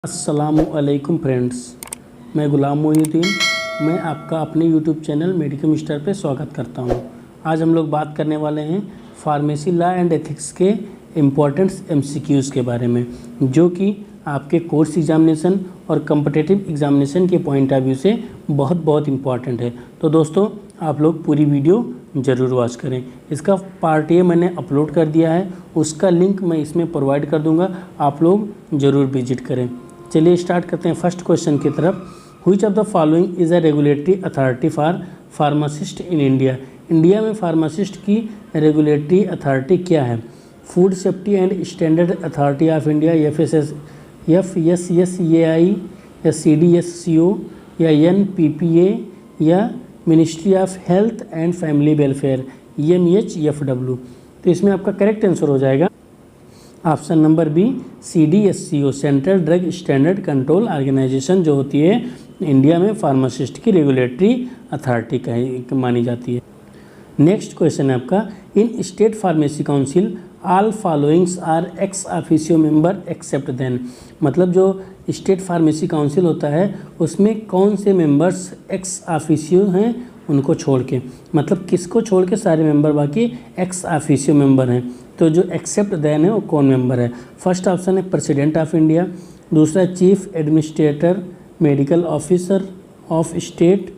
अस्सलामुअलैकुम फ्रेंड्स, मैं गुलाम मोहिउद्दीन। मैं आपका अपने यूट्यूब चैनल मेडिकल मिस्टर पे स्वागत करता हूं। आज हम लोग बात करने वाले हैं फार्मेसी लॉ एंड एथिक्स के इम्पोर्टेंट्स एमसीक्यूज़ के बारे में, जो कि आपके कोर्स एग्जामिनेशन और कॉम्पिटिटिव एग्जामिनेशन के पॉइंट ऑफ व्यू से बहुत इम्पॉर्टेंट है। तो दोस्तों, आप लोग पूरी वीडियो ज़रूर वॉच करें। इसका पार्ट ए मैंने अपलोड कर दिया है, उसका लिंक मैं इसमें प्रोवाइड कर दूंगा, आप लोग ज़रूर विजिट करें। चलिए स्टार्ट करते हैं फर्स्ट क्वेश्चन की तरफ। Which of the following is a regulatory authority for pharmacist in India. India में फार्मासिस्ट की रेगुलेटरी अथॉरिटी क्या है? Food safety and standard authority of India, FSSAI या CDSCO या NPPA या ministry of health and family welfare MHFW। तो इसमें आपका करेक्ट आंसर हो जाएगा option number B, CDSCO, central drug standard control organisation, जो होती है इंडिया में फार्मासिस्ट की रेगुलेटरी अथॉरिटी मानी जाती है। नेक्स्ट क्वेश्चन है आपका, in state pharmacy council all followings are ex officio member except then. मतलब जो स्टेट फार्मेसी काउंसिल होता है उसमें कौन से मेंबर्स एक्स ऑफिशियो हैं उनको छोड़ के, मतलब किसको छोड़ के सारे मेंबर बाकी एक्स ऑफिशियो मेंबर हैं। तो जो एक्सेप्ट देन है वो कौन मेंबर है? फर्स्ट ऑप्शन है प्रेसिडेंट ऑफ इंडिया, दूसरा chief administrator medical officer of state,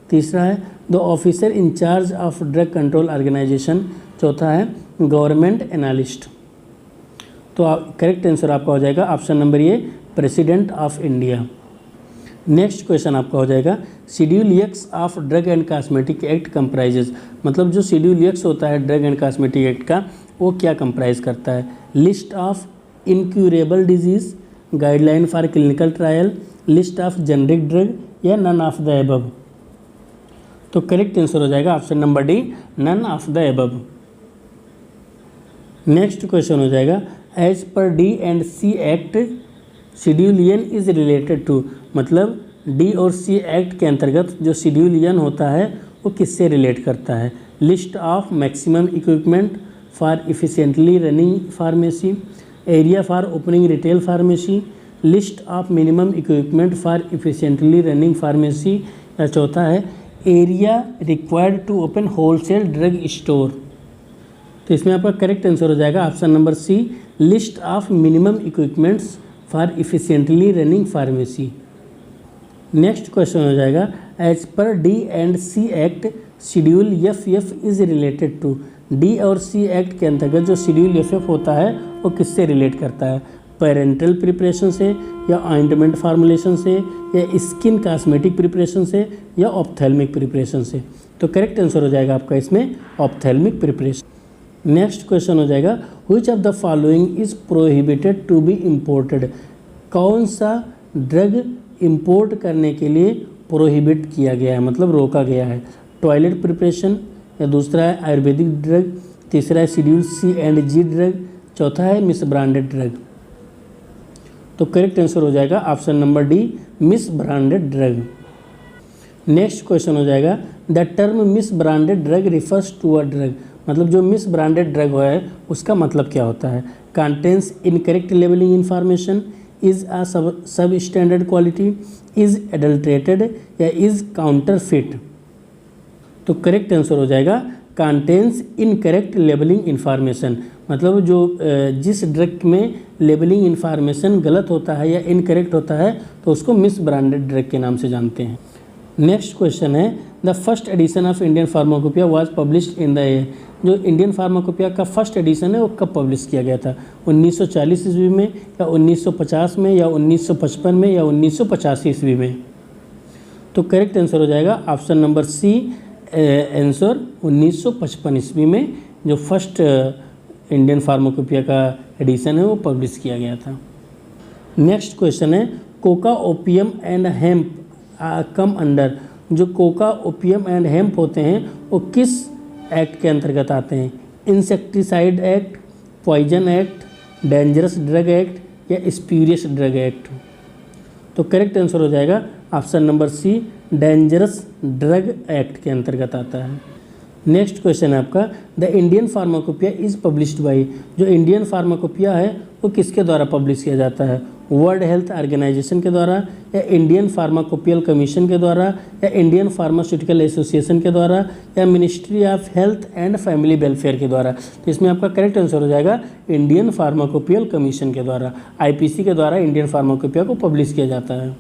तीसरा है the officer in charge of drug control organisation, चौथा है गवर्नमेंट एनालिस्ट। तो करेक्ट आंसर आपका हो जाएगा option number A, president of India. Next question आपका हो जाएगा, schedule X of drug and cosmetic act comprises. मतलब जो शेड्यूल एक्स होता है ड्रग एंड कॉस्मेटिक एक्ट का, वो क्या कंप्राइज करता है? List of incurable disease, guideline for clinical trial, list of generic drug या नन ऑफ द एबव। तो करेक्ट आंसर हो जाएगा option number D, none of the above. Next question हो जाएगा, as per D&C act schedule N is related to. मतलब D और C act के अंतर्गत जो शेड्यूल एन होता है वो किससे रिलेट करता है? List of maximum equipment for efficiently running pharmacy, area for opening retail pharmacy, list of minimum equipment for efficiently running pharmacy, या चौथा है area required to open wholesale drug store. तो इसमें आपका करेक्ट आंसर हो जाएगा option number C, list of minimum equipments for efficiently running pharmacy. Next question हो जाएगा, as per D&C act schedule FF is related to. D और C act के अंतर्गत जो शेड्यूल FF होता है वो किससे रिलेट करता है? पेरेंटल प्रिपरेशन से, या ऑइंटमेंट फार्मुलेशन से, या स्किन कॉस्मेटिक प्रिपरेशन से, या ऑप्थेल्मिक प्रिपरेशन से। तो करेक्ट आंसर हो जाएगा आपका इसमें ऑप्थेल्मिक प्रिपरेशन। नेक्स्ट क्वेश्चन हो जाएगा, which of the following is prohibited to be imported. कौन सा ड्रग इंपोर्ट करने के लिए प्रोहिबिट किया गया है, मतलब रोका गया है? टॉयलेट प्रिपरेशन, या दूसरा है आयुर्वेदिक ड्रग, तीसरा है शेड्यूल C&G ड्रग, चौथा है मिस ब्रांडेड ड्रग। तो करेक्ट आंसर हो जाएगा option number D, misbranded drug. Next question हो जाएगा, the term misbranded drug refers to a drug. मतलब जो मिस ब्रांडेड ड्रग है उसका मतलब क्या होता है? Contains incorrect labelling information, is a सब स्टैंडर्ड क्वालिटी, इज एडल्ट्रेटेड, या इज काउंटरफिट। तो करेक्ट आंसर हो जाएगा कंटेंस इनकरेक्ट लेबलिंग इन्फॉर्मेशन। मतलब जो जिस ड्रग में लेबलिंग इन्फॉर्मेशन गलत होता है या इनकरेक्ट होता है तो उसको मिस ब्रांडेड ड्रग के नाम से जानते हैं। नेक्स्ट क्वेश्चन है, the first edition of Indian pharmacopoeia was published in the year. जो इंडियन फार्माकोपिया का फर्स्ट एडिशन है वो कब पब्लिश किया गया था? 1940 ईस्वी में, या 1950 में, या 1955 में, या 1985 ईस्वी में। तो करेक्ट आंसर हो जाएगा ऑप्शन नंबर सी, आंसर 1955 ईस्वी में जो फर्स्ट इंडियन फार्माकोपिया का एडिशन है वो पब्लिश किया गया था। नेक्स्ट क्वेश्चन है, coca opium and hemp come under. जो कोका ओपियम एंड हेम्प होते हैं वो किस एक्ट के अंतर्गत आते हैं? Insecticide act, poison act, dangerous drug act, या स्प्यूरियस ड्रग एक्ट। तो करेक्ट आंसर हो जाएगा option number C, dangerous drug act के अंतर्गत आता है। नेक्स्ट क्वेश्चन है आपका, the Indian pharmacopoeia is published by. जो इंडियन फार्माकोपिया है वो किसके द्वारा पब्लिश किया जाता है? वर्ल्ड हेल्थ ऑर्गेनाइजेशन के द्वारा, या इंडियन फार्माकोपियल कमीशन के द्वारा, या इंडियन फार्मास्यूटिकल एसोसिएशन के द्वारा, या ministry of health and family welfare के द्वारा। तो इसमें आपका करेक्ट आंसर हो जाएगा इंडियन फार्माकोपियल कमीशन के द्वारा, आईपीसी के द्वारा इंडियन फार्माकोपिया को पब्लिश किया जाता है।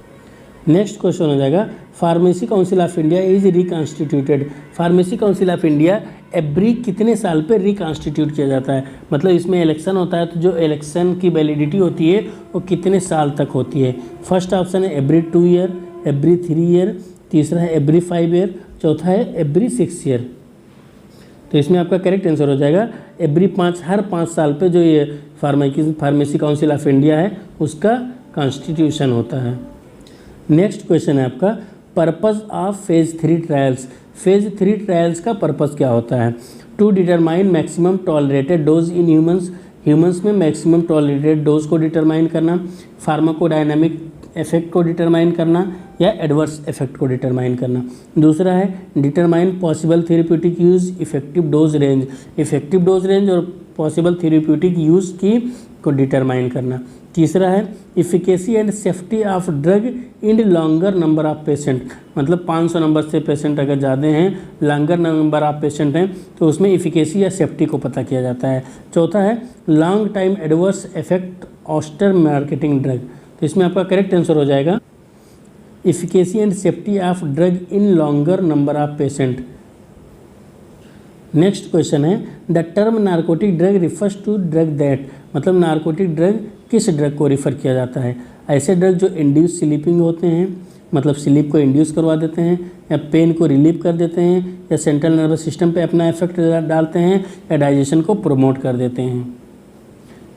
नेक्स्ट क्वेश्चन हो जाएगा pharmacy council of India is reconstituted. Pharmacy council of India every कितने साल पे रिकॉन्स्टिट्यूट किया जाता है, मतलब इसमें इलेक्शन होता है, तो जो इलेक्शन की वैलिडिटी होती है वो कितने साल तक होती है। फर्स्ट ऑप्शन है एवरी 2 ईयर, एवरी 3 ईयर, तीसरा है एवरी 5 ईयर, चौथा है एवरी 6 ईयर। तो इसमें आपका करेक्ट आंसर हो जाएगा हर 5 साल पे जो ये फार्मेसी काउंसिल ऑफ इंडिया है उसका कॉन्स्टिट्यूशन होता है। नेक्स्ट क्वेश्चन है आपका purpose of phase 3 trials. Phase 3 trials का पर्पस क्या होता है? To determine maximum tolerated dose in humans में मैक्सिमम टॉलरेटेड डोज को डिटरमाइन करना, फार्माकोडायनामिक इफेक्ट को डिटरमाइन करना, या एडवर्स इफेक्ट को डिटरमाइन करना। दूसरा है determine possible therapeutic use, effective dose range, effective dose range और पॉसिबल थेरेप्यूटिक यूज की को डिटरमाइन करना। तीसरा है efficacy and safety of drug in longer number of patient, मतलब 500 नंबर से पेशेंट अगर ज़्यादा हैं, लॉन्गर नंबर ऑफ पेशेंट हैं, तो उसमें इफिकेसी या सेफ्टी को पता किया जाता है। चौथा है लॉन्ग टाइम एडवर्स इफेक्ट ऑस्टर मार्केटिंग ड्रग। तो इसमें आपका करेक्ट आंसर हो जाएगा efficacy and safety of drug in longer number of patient. Next question है the term narcotic drug refers to drug that, मतलब नारकोटिक ड्रग किस ड्रग को रिफ़र किया जाता है? ऐसे ड्रग जो इंड्यूस स्लीपिंग होते हैं, मतलब स्लीप को इंड्यूस करवा देते हैं, या पेन को रिलीव कर देते हैं, या सेंट्रल नर्वस सिस्टम पे अपना इफेक्ट डालते हैं, या डाइजेशन को प्रमोट कर देते हैं।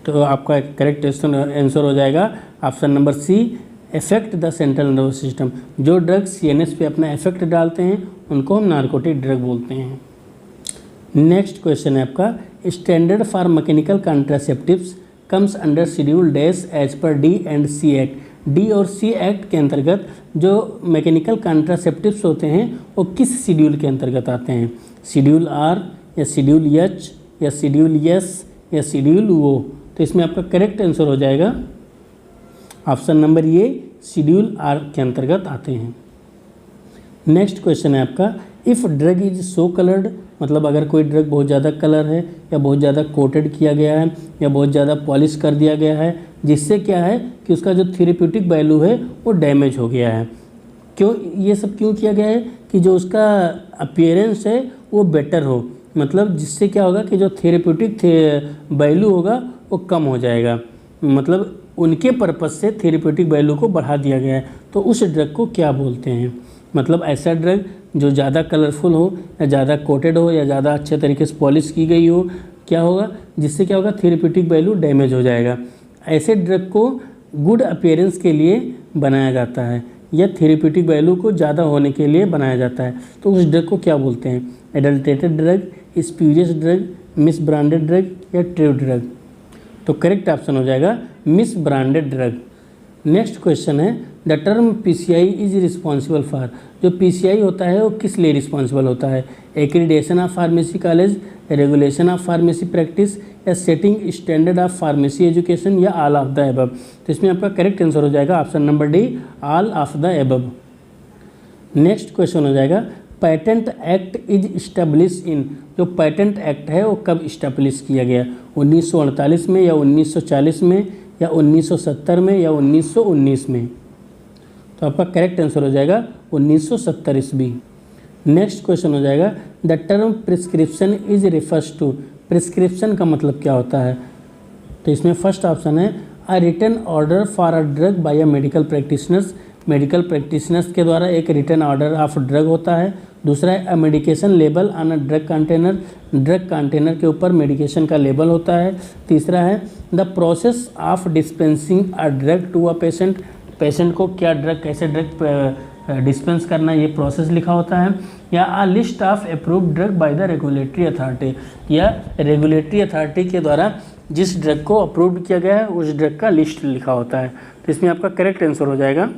तो आपका करेक्ट आंसर हो जाएगा option number C, effect the central nervous system. जो ड्रग सीएनएस पे अपना इफेक्ट डालते हैं उनको हम नारकोटिक ड्रग बोलते हैं। नेक्स्ट क्वेश्चन है आपका standard for mechanical contraceptives comes under schedule dash as per D and C act. D और सी एक्ट के अंतर्गत जो मैकेनिकल कॉन्ट्रासेप्टिव्स होते हैं वो किस शेड्यूल के अंतर्गत आते हैं? शेड्यूल आर, या शेड्यूल एच, या शेड्यूल एस, या शेड्यूल ओ। तो इसमें आपका करेक्ट आंसर हो जाएगा ऑप्शन नंबर ये, शेड्यूल आर के अंतर्गत आते हैं। नेक्स्ट क्वेश्चन है आपका if drug is so coloured, मतलब अगर कोई ड्रग बहुत ज़्यादा कलर है, या बहुत ज़्यादा कोटेड किया गया है, या बहुत ज़्यादा पॉलिश कर दिया गया है, जिससे क्या है कि उसका जो थेरेप्यूटिक वैल्यू है वो डैमेज हो गया है। क्यों ये सब क्यों किया गया है? कि जो उसका अपीयरेंस है वो बेटर हो, मतलब जिससे क्या होगा कि जो थेरेप्यूटिक वैल्यू होगा वो कम हो जाएगा, मतलब उनके पर्पज़ से थेरेप्यूटिक वैल्यू को बढ़ा दिया गया है। तो उस ड्रग को क्या बोलते हैं? मतलब ऐसा ड्रग जो ज़्यादा कलरफुल हो, या ज़्यादा कोटेड हो, या ज़्यादा अच्छे तरीके से पॉलिश की गई हो, क्या होगा जिससे क्या होगा थेरेप्यूटिक वैल्यू डैमेज हो जाएगा। ऐसे ड्रग को गुड अपीयरेंस के लिए बनाया जाता है, या थेरेप्यूटिक वैल्यू को ज़्यादा होने के लिए बनाया जाता है। तो उस ड्रग को क्या बोलते हैं? Adulterated drug, spurious drug, misbranded drug, या ट्रू ड्रग। तो करेक्ट ऑप्शन हो जाएगा misbranded drug. Next question है the term PCI is responsible for. जो पीसीआई होता है वो किस लिए रिस्पॉन्सिबल होता है? Accreditation of pharmacy college, regulation of pharmacy practice, या setting standard of pharmacy education, या ऑल ऑफ द एबव। तो इसमें आपका करेक्ट आंसर हो जाएगा option number D, all of the above. Next question हो जाएगा patent act is establish in. जो पेटेंट एक्ट है वो कब इस्टेब्लिश किया गया? 1948 में, या 1940 में, या 1970 में, या 1919 में। तो आपका करेक्ट आंसर हो जाएगा 1970 ईस्वी। नेक्स्ट क्वेश्चन हो जाएगा the term prescription is refers to. Prescription का मतलब क्या होता है? तो इसमें फर्स्ट ऑप्शन है a written order for a drug by a medical practitioners. Medical practitioners के द्वारा एक रिटन ऑर्डर ऑफ ड्रग होता है। दूसरा है a medication label on a drug container. Drug container के ऊपर मेडिकेशन का लेबल होता है। तीसरा है the process of dispensing a drug to a patient. Patient को क्या ड्रग, कैसे ड्रग डिस्पेंस करना, ये प्रोसेस लिखा होता है। या a list of approved drug by the regulatory authority, या रेगुलेटरी अथॉरिटी के द्वारा जिस ड्रग को अप्रूव्ड किया गया है उस ड्रग का लिस्ट लिखा होता है। तो इसमें आपका करेक्ट आंसर हो जाएगा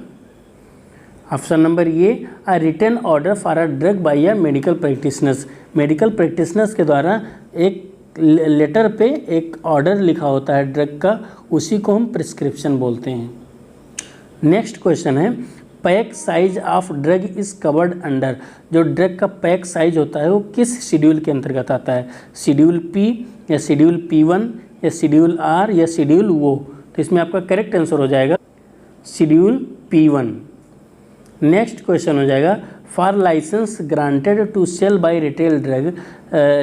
ऑप्शन नंबर ये, a written order for a drug by a medical practitioners. Medical practitioners के द्वारा एक लेटर पे एक ऑर्डर लिखा होता है ड्रग का, उसी को हम प्रिस्क्रिप्शन बोलते हैं। नेक्स्ट क्वेश्चन है pack size of drug is covered under. जो ड्रग का पैक साइज होता है वो किस शेड्यूल के अंतर्गत आता है, शेड्यूल पी या शेड्यूल P1 या शेड्यूल R या शेड्यूल वो। तो इसमें आपका करेक्ट आंसर हो जाएगा शेड्यूल P1। नेक्स्ट क्वेश्चन हो जाएगा for license granted to sell by retail drug.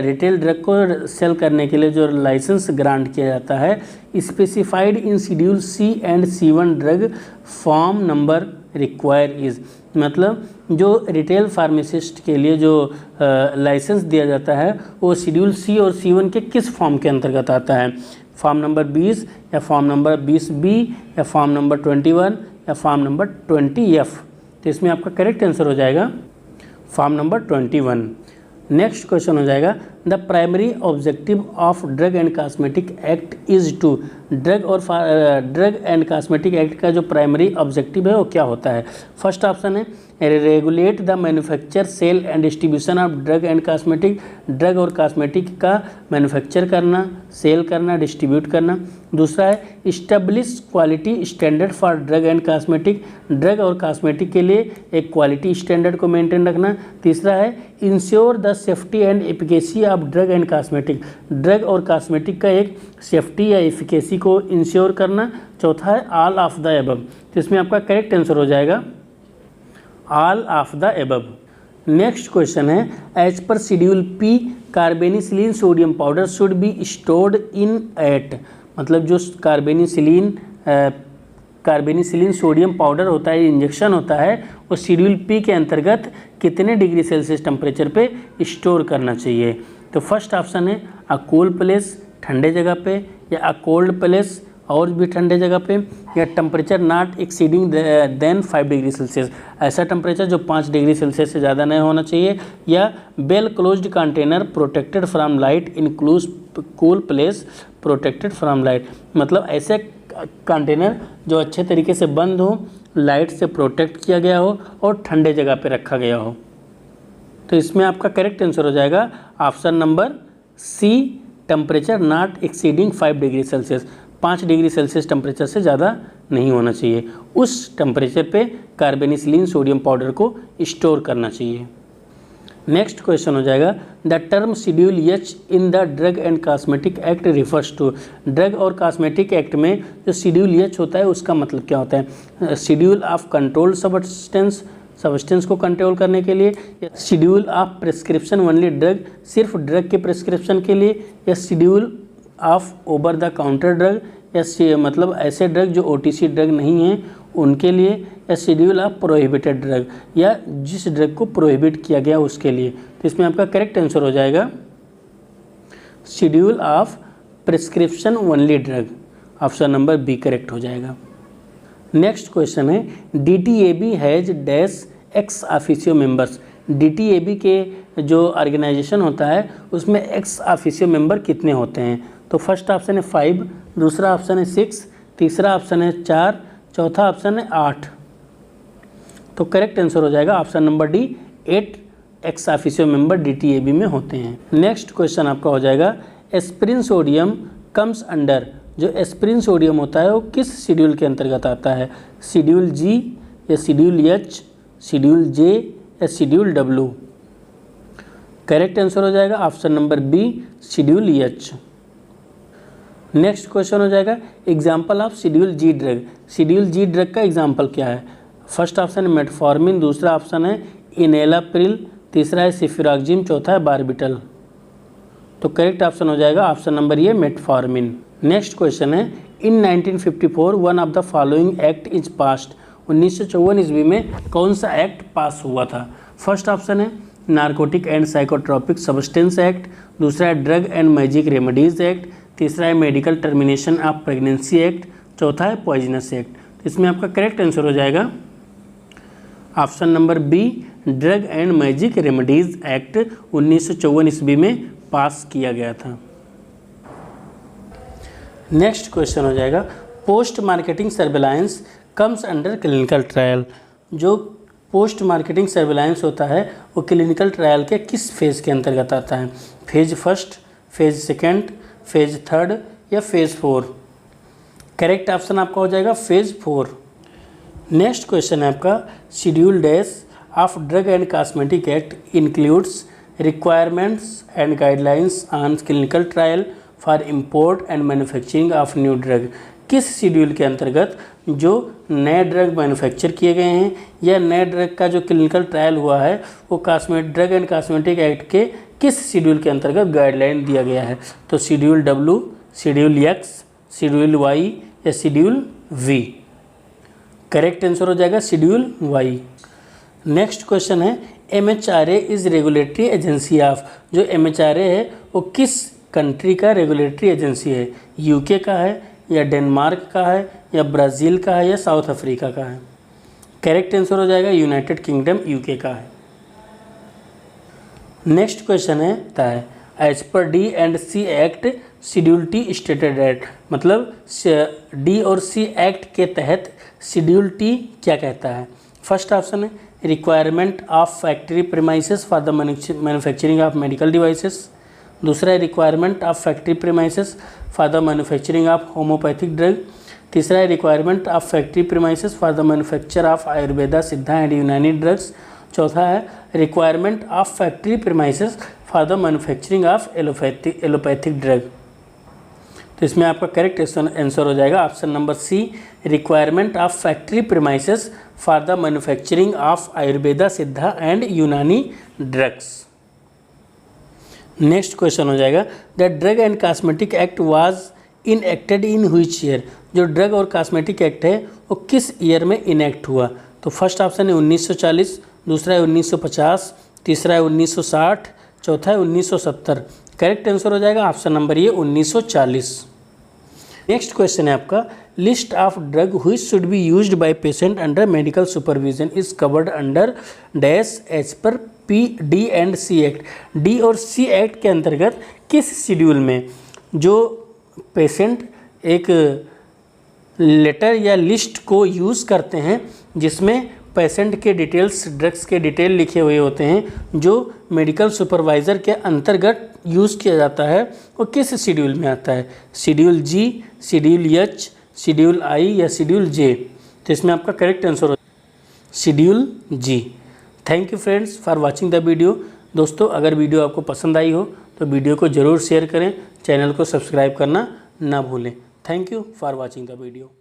Retail drug को सेल करने के लिए जो लाइसेंस ग्रांट किया जाता है specified in schedule C and C1 drug form number require is. मतलब जो रिटेल फार्मासिस्ट के लिए जो लाइसेंस दिया जाता है वो शेड्यूल C और C1 के किस फॉर्म के अंतर्गत आता है, फॉर्म नंबर 20 या फॉर्म नंबर 20B या फॉर्म नंबर 21 या फॉर्म नंबर 20F। तो इसमें आपका करेक्ट आंसर हो जाएगा फॉर्म नंबर 21। नेक्स्ट क्वेश्चन हो जाएगा the primary objective of drug and cosmetic act is to. Drug and cosmetic act का जो प्राइमरी ऑब्जेक्टिव है वो क्या होता है। फर्स्ट ऑप्शन है regulate the manufacture sale and distribution of drug and cosmetic. Drug और कॉस्मेटिक का मैन्युफैक्चर करना, सेल करना, डिस्ट्रीब्यूट करना। दूसरा है establish quality standard for drug and cosmetic. Drug और कॉस्मेटिक के लिए एक क्वालिटी स्टैंडर्ड को मेंटेन रखना। तीसरा है ensure the safety and efficacy of drug and cosmetic. Drug और कॉस्मेटिक का एक सेफ्टी या एफिकेसी को इंश्योर करना। चौथा है ऑल ऑफ द एबव। तो इसमें आपका करेक्ट आंसर हो जाएगा all of the above. Next question है as per schedule P carbenicillin sodium powder should be stored in at. मतलब जो कार्बेनिसिलिन सोडियम पाउडर होता है, इंजेक्शन होता है, वो शेड्यूल P के अंतर्गत कितने डिग्री सेल्सियस टेम्परेचर पे स्टोर करना चाहिए। तो फर्स्ट ऑप्शन है अ कूल प्लेस, ठंडे जगह पे, या अ कोल्ड प्लेस, और भी ठंडे जगह पे, या temperature not exceeding than 5 degree Celsius. ऐसा टेम्परेचर जो 5 डिग्री सेल्सियस से ज़्यादा नहीं होना चाहिए। या well closed container protected from light includes cool place protected from light. मतलब ऐसे कंटेनर जो अच्छे तरीके से बंद हो, लाइट से प्रोटेक्ट किया गया हो और ठंडे जगह पे रखा गया हो। तो इसमें आपका करेक्ट आंसर हो जाएगा option number C temperature not exceeding 5 degree Celsius. 5 degree Celsius temperature से ज़्यादा नहीं होना चाहिए, उस टेम्परेचर पे कार्बेनिसिलिन सोडियम पाउडर को स्टोर करना चाहिए। नेक्स्ट क्वेश्चन हो जाएगा the term schedule H in the drug and cosmetic act refers to. Drug और कॉस्मेटिक एक्ट में जो शेड्यूल H होता है उसका मतलब क्या होता है, शेड्यूल ऑफ कंट्रोल्ड सब्सटेंस को कंट्रोल करने के लिए, या schedule of prescription only drug सिर्फ ड्रग के प्रिस्क्रिप्शन के लिए, या schedule of over the counter drug, या मतलब ऐसे ड्रग जो OTC ड्रग नहीं हैं उनके लिए, या शेड्यूल ऑफ प्रोहिबिटेड ड्रग, या जिस ड्रग को प्रोहिबिट किया गया उसके लिए। तो इसमें आपका करेक्ट आंसर हो जाएगा schedule of prescription only drug, option number B correct हो जाएगा। नेक्स्ट क्वेश्चन है DTAB has dash ex officio members. DTAB के जो ऑर्गेनाइजेशन होता है उसमें एक्स ऑफिशियो मेंबर कितने होते हैं। तो फर्स्ट ऑप्शन है 5, दूसरा ऑप्शन है 6, तीसरा ऑप्शन है 4, चौथा ऑप्शन है 8। तो करेक्ट आंसर हो जाएगा option number D 8 x officio member DTAB में होते हैं। नेक्स्ट क्वेश्चन आपका हो जाएगा एस्पिरिन सोडियम कम्स अंडर। जो एस्पिरिन सोडियम होता है वो किस शेड्यूल के अंतर्गत आता है, शेड्यूल G या शेड्यूल H, शेड्यूल J या शेड्यूल W। करेक्ट आंसर हो जाएगा option number B schedule H। Next question हो जाएगा example of schedule G drug. Schedule G drug का एग्जाम्पल क्या है। फर्स्ट ऑप्शन है मेटफॉर्मिन, दूसरा ऑप्शन है इनेलाप्रिल, तीसरा है सिफिरॉक्जिम, चौथा है बारबिटल। तो करेक्ट ऑप्शन हो जाएगा ऑप्शन नंबर ये मेटफॉर्मिन। नेक्स्ट क्वेश्चन है इन 1954 one of the following act is passed. 1954 ईस्वी में कौन सा एक्ट पास हुआ था। फर्स्ट ऑप्शन है narcotic and psychotropic substance act, दूसरा है drug and magic remedies act, तीसरा है medical termination of pregnancy act, चौथा है पॉइजनस एक्ट। तो इसमें आपका करेक्ट आंसर हो जाएगा option number B drug and magic remedies act 1954 ईस्वी में पास किया गया था। नेक्स्ट क्वेश्चन हो जाएगा post marketing surveillance comes under clinical trial. जो पोस्ट मार्केटिंग सर्विलांस होता है वो क्लिनिकल ट्रायल के किस फेज़ के अंतर्गत आता है, phase first, phase second, phase third या फेज़ 4। करेक्ट ऑप्शन आपका हो जाएगा फेज़ 4। नेक्स्ट क्वेश्चन है आपका, schedule dash of drug and cosmetic act includes requirements and guidelines on clinical trial for import and manufacturing of new drug. किस schedule के अंतर्गत जो नए ड्रग मैन्युफैक्चर किए गए हैं या नए ड्रग का जो क्लिनिकल ट्रायल हुआ है वो ड्रग एंड कॉस्मेटिक एक्ट के किस शेड्यूल के अंतर्गत गाइडलाइन दिया गया है? तो schedule W, schedule X, schedule Y या शेड्यूल वी। करेक्ट आंसर हो जाएगा शेड्यूल वाई। नेक्स्ट क्वेश्चन है, MHRA is regulatory agency of. जो MHRA है वो किस कंट्री का रेगुलेटरी एजेंसी है? UK का है या डेनमार्क का है या ब्राज़ील का है या साउथ अफ्रीका का है? करेक्ट आंसर हो जाएगा यूनाइटेड किंगडम UK का है। नेक्स्ट क्वेश्चन है as per D and C act schedule T stated at. मतलब D और C एक्ट के तहत शेड्यूल T क्या कहता है? फर्स्ट ऑप्शन है requirement of factory premises for the manufacturing of medical devices. दूसरा है requirement of factory premises for the manufacturing of homoeopathic drug. तीसरा है requirement of factory premises for the manufacture of Ayurveda, Siddha and Unani drugs. चौथा है requirement of factory premises for the manufacturing of allopathic drug. तो इसमें आपका correct answer हो जाएगा option number C, requirement of factory premises for the manufacturing of Ayurveda, Siddha and Unani drugs. Next question हो जाएगा, the drug and cosmetic act was enacted in which year. जो drug और cosmetic act है वो किस ईयर में इनेक्ट हुआ? तो फर्स्ट ऑप्शन है 1940, दूसरा है 1950, तीसरा है 1960, चौथा है 1970। करेक्ट आंसर हो जाएगा ऑप्शन नंबर ये 1940। नेक्स्ट क्वेश्चन है आपका, list of drug which should be used by patient under medical supervision is covered under dash as per D and C act. D और C एक्ट के अंतर्गत किस schedule में जो पेशेंट एक लेटर या लिस्ट को यूज़ करते हैं जिसमें पेशेंट के डिटेल्स, ड्रग्स के डिटेल लिखे हुए होते हैं, जो मेडिकल सुपरवाइज़र के अंतर्गत यूज़ किया जाता है, वो किस शेड्यूल में आता है? Schedule G, schedule H, schedule I या शेड्यूल J? तो इसमें आपका करेक्ट आंसर हो schedule G। Thank you friends for watching the video. दोस्तों अगर वीडियो आपको पसंद आई हो तो वीडियो को ज़रूर शेयर करें, चैनल को सब्सक्राइब करना ना भूलें। Thank you for watching the video.